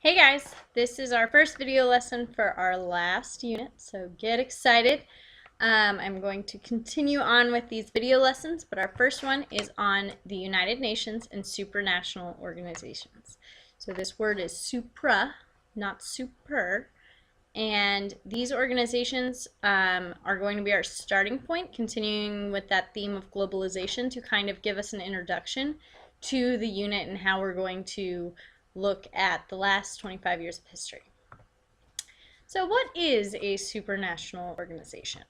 Hey guys, this is our first video lesson for our last unit, so get excited. I'm going to continue on with these video lessons, but our first one is on the United Nations and supranational organizations. So this word is supra, not super, and these organizations are going to be our starting point, continuing with that theme of globalization to kind of give us an introduction to the unit and how we're going to look at the last 25 years of history. So what is a supranational organization?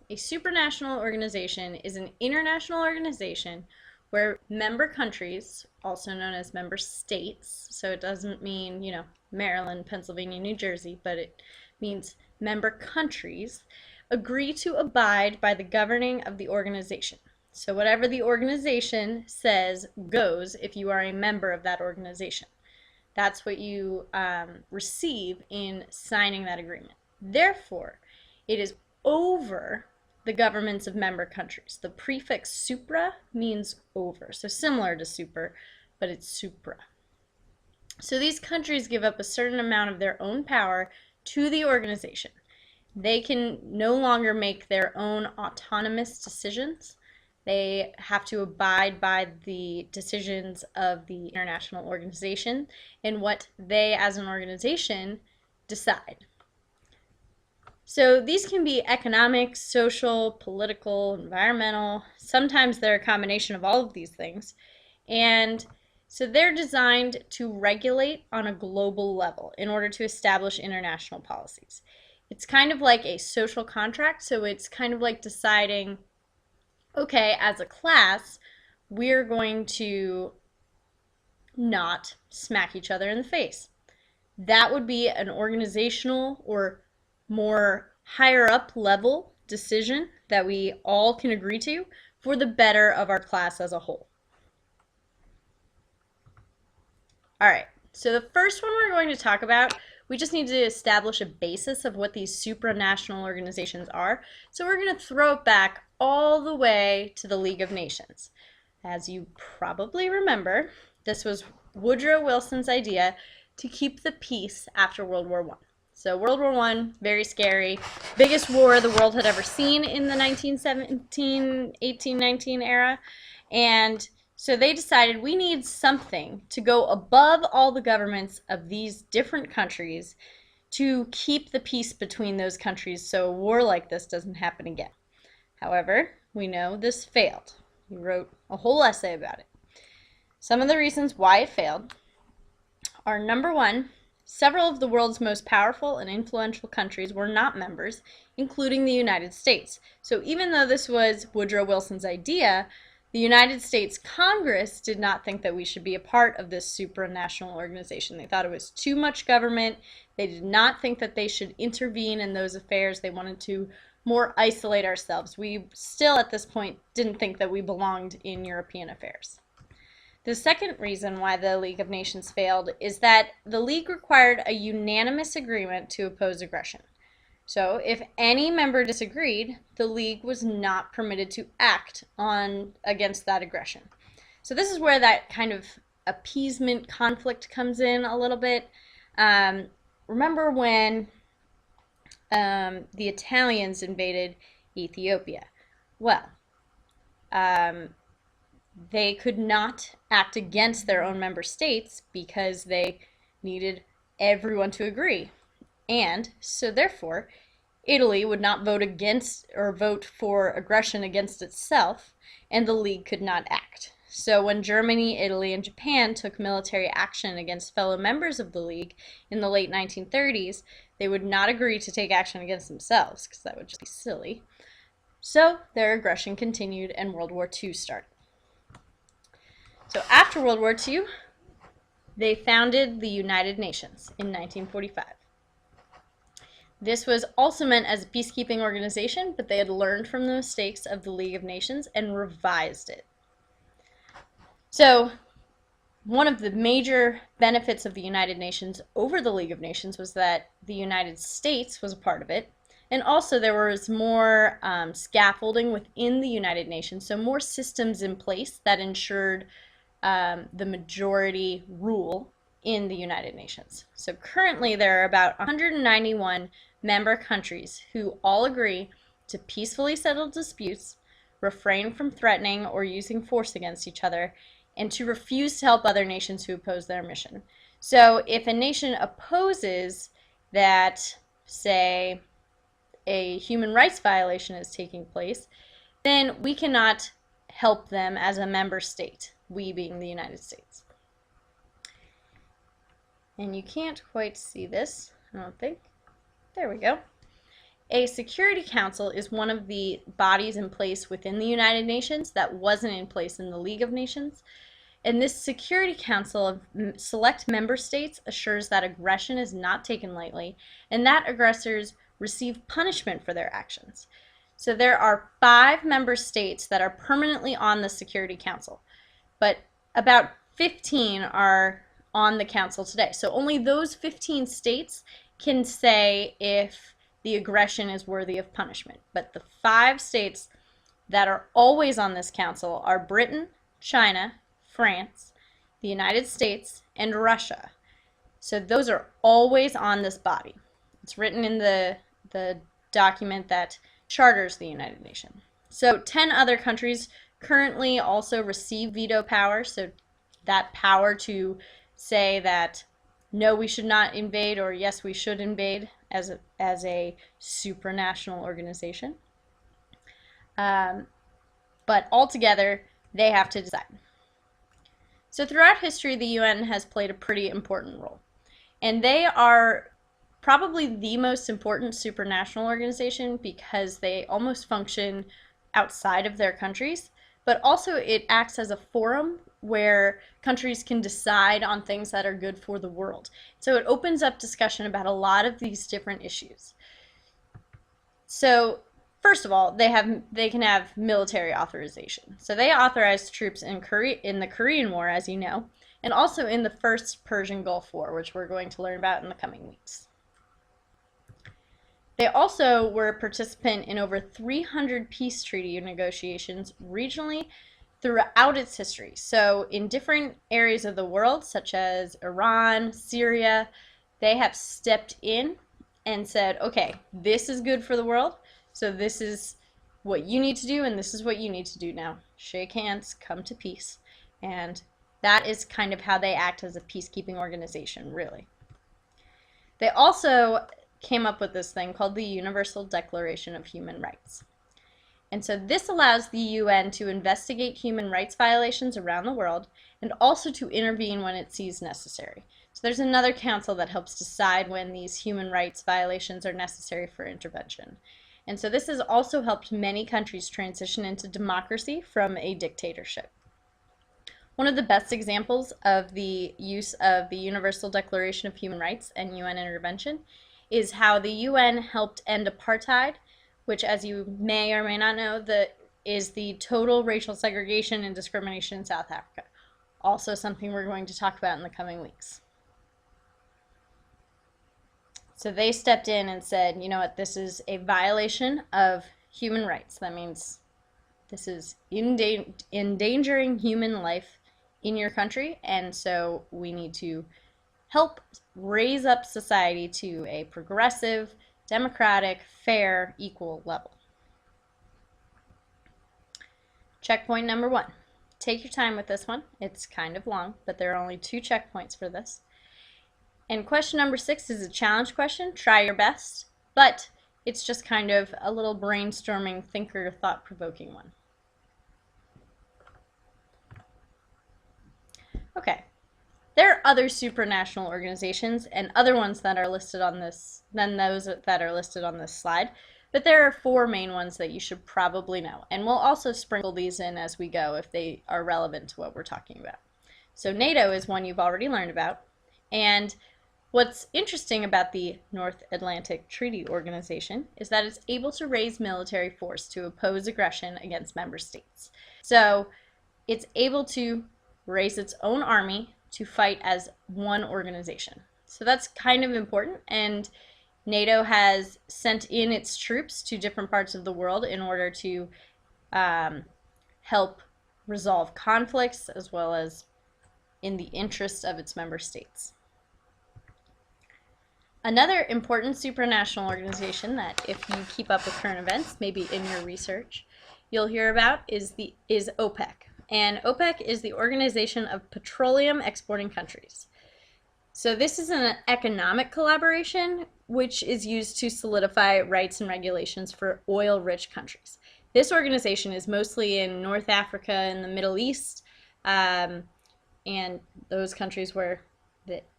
A supranational organization is an international organization where member countries, also known as member states, so it doesn't mean, Maryland, Pennsylvania, New Jersey, but it means member countries, agree to abide by the governing of the organization. So whatever the organization says goes if you are a member of that organization. That's what you receive in signing that agreement. Therefore, it is over the governments of member countries. The prefix supra means over, so similar to super, but it's supra. So these countries give up a certain amount of their own power to the organization. They can no longer make their own autonomous decisions. They have to abide by the decisions of the international organization and what they as an organization decide. So these can be economic, social, political, environmental. Sometimes they're a combination of all of these things. And so they're designed to regulate on a global level in order to establish international policies. It's kind of like a social contract, so it's kind of like deciding, okay, as a class, we're going to not smack each other in the face. That would be an organizational or more higher up level decision that we all can agree to for the better of our class as a whole. All right, so the first one we're going to talk about, we just need to establish a basis of what these supranational organizations are. So we're going to throw it back all the way to the League of Nations. As you probably remember, this was Woodrow Wilson's idea to keep the peace after World War I. So World War I, very scary, biggest war the world had ever seen in the 1917, 1819 era. And so they decided we need something to go above all the governments of these different countries to keep the peace between those countries so a war like this doesn't happen again. However, we know this failed. He wrote a whole essay about it. Some of the reasons why it failed are, number one, several of the world's most powerful and influential countries were not members, including the United States. So even though this was Woodrow Wilson's idea, the United States Congress did not think that we should be a part of this supranational organization. They thought it was too much government. They did not think that they should intervene in those affairs. They wanted to more isolate ourselves. We still, at this point, didn't think that we belonged in European affairs. The second reason why the League of Nations failed is that the League required a unanimous agreement to oppose aggression. So if any member disagreed, the League was not permitted to act against that aggression. So this is where that kind of appeasement conflict comes in a little bit. Remember when the Italians invaded Ethiopia? Well, they could not act against their own member states because they needed everyone to agree. And so therefore, Italy would not vote against or vote for aggression against itself, and the League could not act. So when Germany, Italy, and Japan took military action against fellow members of the League in the late 1930s, they would not agree to take action against themselves, because that would just be silly. So their aggression continued, and World War II started. So after World War II, they founded the United Nations in 1945. This was also meant as a peacekeeping organization, but they had learned from the mistakes of the League of Nations and revised it. So one of the major benefits of the United Nations over the League of Nations was that the United States was a part of it, and also there was more scaffolding within the United Nations, so more systems in place that ensured the majority rule in the United Nations. So currently there are about 191 member countries who all agree to peacefully settle disputes, refrain from threatening or using force against each other, and to refuse to help other nations who oppose their mission. So if a nation opposes that, say, a human rights violation is taking place, then we cannot help them as a member state, we being the United States. And you can't quite see this, I don't think. There we go. A Security Council is one of the bodies in place within the United Nations that wasn't in place in the League of Nations. And this Security Council of select member states assures that aggression is not taken lightly and that aggressors receive punishment for their actions. So there are 5 member states that are permanently on the Security Council, but about 15 are on the council today. So only those 15 states can say if the aggression is worthy of punishment. But the 5 states that are always on this council are Britain, China, France, the United States, and Russia. So those are always on this body. It's written in the document that charters the United Nations. So 10 other countries currently also receive veto power, so that power to say that no, we should not invade, or yes, we should invade as a supranational organization. But altogether, they have to decide. So throughout history, the UN has played a pretty important role. And they are probably the most important supranational organization because they almost function outside of their countries, but also it acts as a forum where countries can decide on things that are good for the world. So it opens up discussion about a lot of these different issues. So first of all, they can have military authorization. So they authorized troops in the Korean War, as you know, and also in the first Persian Gulf War, which we're going to learn about in the coming weeks. They also were a participant in over 300 peace treaty negotiations regionally throughout its history. So in different areas of the world, such as Iran, Syria, they have stepped in and said, okay, this is good for the world, so this is what you need to do, and this is what you need to do now. Shake hands, come to peace. And that is kind of how they act as a peacekeeping organization, really. They also came up with this thing called the Universal Declaration of Human Rights. And so this allows the UN to investigate human rights violations around the world and also to intervene when it sees necessary. So there's another council that helps decide when these human rights violations are necessary for intervention. And so this has also helped many countries transition into democracy from a dictatorship. One of the best examples of the use of the Universal Declaration of Human Rights and UN intervention is how the UN helped end apartheid, which, as you may or may not know, is the total racial segregation and discrimination in South Africa. Also something we're going to talk about in the coming weeks. So they stepped in and said, you know what, this is a violation of human rights. That means this is endangering human life in your country, and so we need to help raise up society to a progressive, democratic, fair, equal level. Checkpoint number 1. Take your time with this one. It's kind of long, but there are only 2 checkpoints for this. And question number 6 is a challenge question. Try your best, but it's just kind of a little brainstorming, thinker, thought-provoking one. Okay. There are other supranational organizations and other ones that are listed on this than those that are listed on this slide, but there are 4 main ones that you should probably know, and we'll also sprinkle these in as we go if they are relevant to what we're talking about. So NATO is one you've already learned about, and what's interesting about the North Atlantic Treaty Organization is that it's able to raise military force to oppose aggression against member states. So it's able to raise its own army to fight as one organization. So that's kind of important, and NATO has sent in its troops to different parts of the world in order to help resolve conflicts as well as in the interest of its member states. Another important supranational organization that, if you keep up with current events, maybe in your research, you'll hear about is OPEC. And OPEC is the Organization of Petroleum Exporting Countries. So this is an economic collaboration which is used to solidify rights and regulations for oil-rich countries. This organization is mostly in North Africa and the Middle East, and those countries where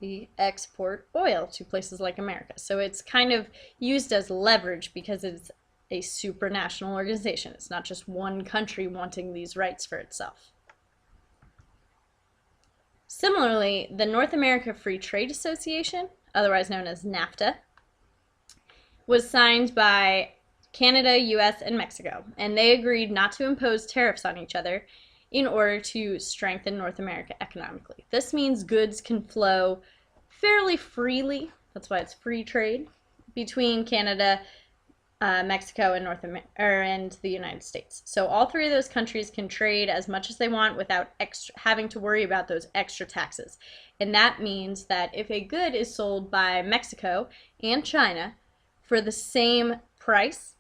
they export oil to places like America. So it's kind of used as leverage because it's a supranational organization. It's not just one country wanting these rights for itself. Similarly, the North America Free Trade Association, otherwise known as NAFTA, was signed by Canada, US, and Mexico, and they agreed not to impose tariffs on each other in order to strengthen North America economically. This means goods can flow fairly freely, that's why it's free trade, between Canada, Mexico, and the United States. So all three of those countries can trade as much as they want without having to worry about those extra taxes. And that means that if a good is sold by Mexico and China for the same price,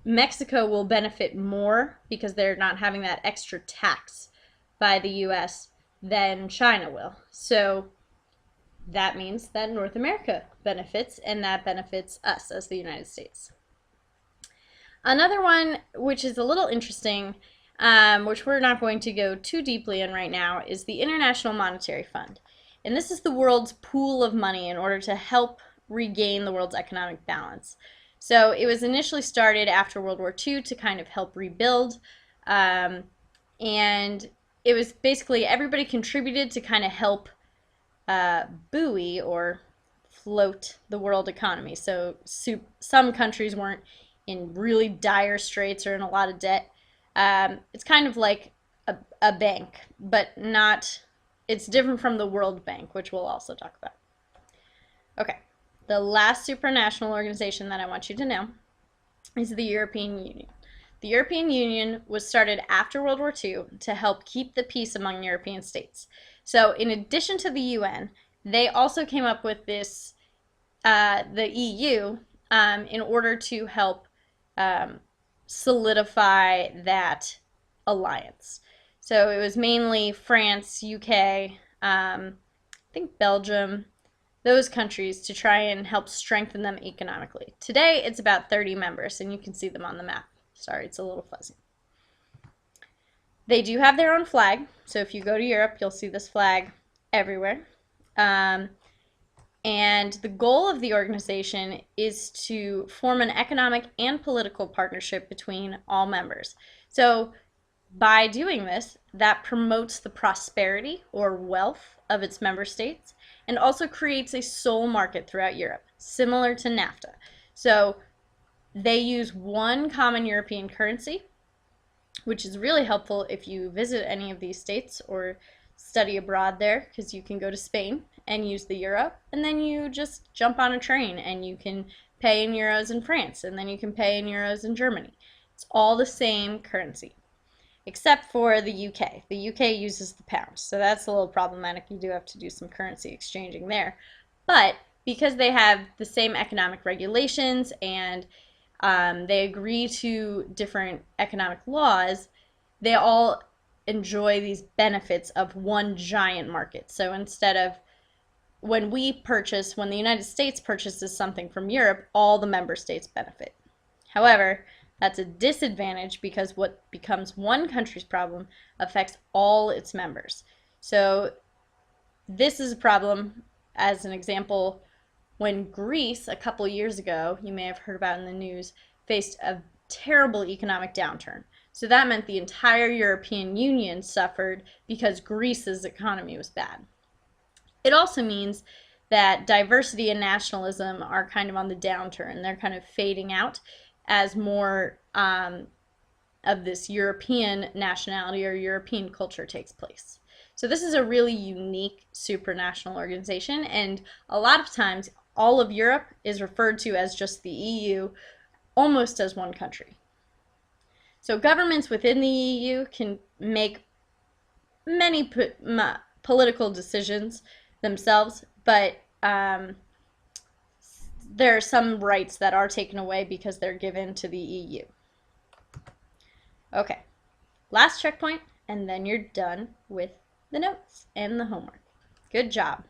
Mexico will benefit more because they're not having that extra tax by the US than China will. So that means that North America benefits, and that benefits us as the United States. Another one, which is a little interesting, which we're not going to go too deeply in right now, is the International Monetary Fund. And this is the world's pool of money in order to help regain the world's economic balance. So it was initially started after World War II to kind of help rebuild, and it was basically everybody contributed to kind of help buoy or float the world economy. So some countries weren't in really dire straits or in a lot of debt. It's kind of like a bank, but it's different from the World Bank, which we'll also talk about. Okay. The last supranational organization that I want you to know is the European Union. The European Union was started after World War II to help keep the peace among European states. So in addition to the UN, they also came up with this, the EU, in order to help solidify that alliance. So it was mainly France, UK, I think Belgium, those countries, to try and help strengthen them economically. Today, it's about 30 members, and you can see them on the map. Sorry, it's a little fuzzy. They do have their own flag, so if you go to Europe, you'll see this flag everywhere. And the goal of the organization is to form an economic and political partnership between all members. So by doing this, that promotes the prosperity or wealth of its member states, and also creates a sole market throughout Europe, similar to NAFTA. So they use one common European currency, which is really helpful if you visit any of these states or study abroad there, because you can go to Spain and use the euro, and then you just jump on a train and you can pay in euros in France, and then you can pay in euros in Germany. It's all the same currency, except for the UK. The UK uses the pound, so that's a little problematic. You do have to do some currency exchanging there. But because they have the same economic regulations and they agree to different economic laws, they all enjoy these benefits of one giant market. So instead of when the United States purchases something from Europe, all the member states benefit. However, that's a disadvantage because what becomes one country's problem affects all its members. So this is a problem, as an example, when Greece, a couple years ago, you may have heard about in the news, faced a terrible economic downturn. So that meant the entire European Union suffered because Greece's economy was bad. It also means that diversity and nationalism are kind of on the downturn. They're kind of fading out as more of this European nationality or European culture takes place. So this is a really unique supranational organization, and a lot of times all of Europe is referred to as just the EU, almost as one country. So governments within the EU can make many political decisions themselves, but there are some rights that are taken away because they're given to the EU. Okay, last checkpoint, and then you're done with the notes and the homework. Good job.